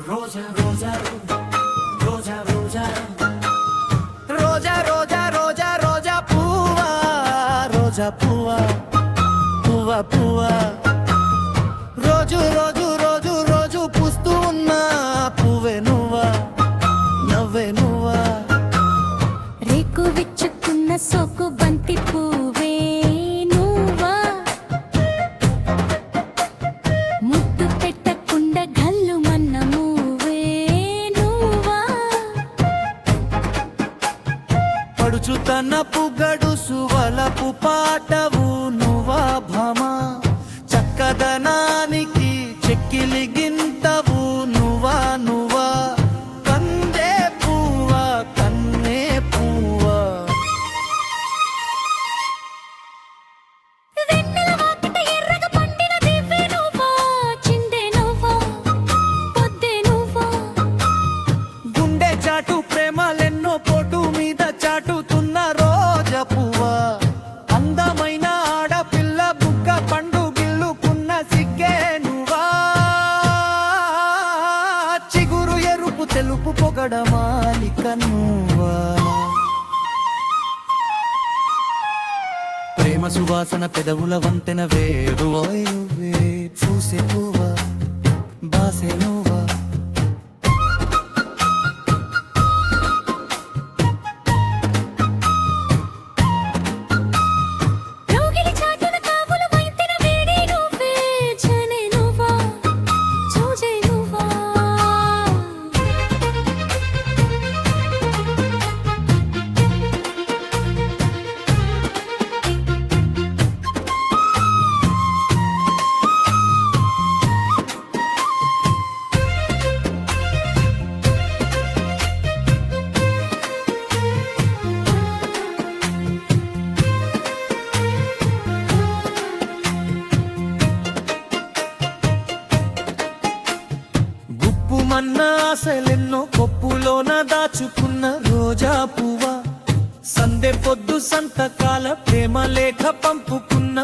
రోజా రోజా రోజా రోజా రోజా రోజా రోజా రోజా పువ్వా రోజా పువ్వా పువ్వా పువ్వా రోజు రోజు రోజు రోజు పూస్తూ ఉన్నా పువ్వే నువ్వా నవ్వే నువ్వా రేకు విచ్చుకున్న సోకు బంతి పువ్వే నువ్వా ముద్దు పెట్టకుండా గల్లు మన్న మూవే నువ్వా పడుచు తన పుగడుసు వలపు పాటవు నువ్వా భామా చక్కదనానికి చెక్కిలి గింతవు నువ్వా నువ్వా కందే పువ్వా కన్నే పువ్వా వెన్నెల వాకిట ఎర్రగా పండిన దివ్వె నువ్వా చిందే నువ్వా పొద్దే నువ్వా గుండె చాటు ప్రేమలెన్నో పోటు మీద చాటుతున్న రోజా పువ్వా అందమైన ఆడపిల్ల బుగ్గ పండు గిల్లుకున్న సిగ్గే నువ్వా చిగురు ఎరుపు తెలుపు పొగడ మాలిక నువ్వా ప్రేమ సువాసన పెదవుల వంతెన వేరు నువ్వే చూసే పువ్వా బాసే నువ్వా రోగిలి చాటున కావుల వైతెన వేడి నువ్వే జనే నువ్వా చూజే నువ్వా గుప్పుమన్న ఆశలెన్నో కొప్పులోన దాచుకున్న రోజా పువ్వా సందె పొద్దు సంతకాల ప్రేమ లేఖ పంపుకున్న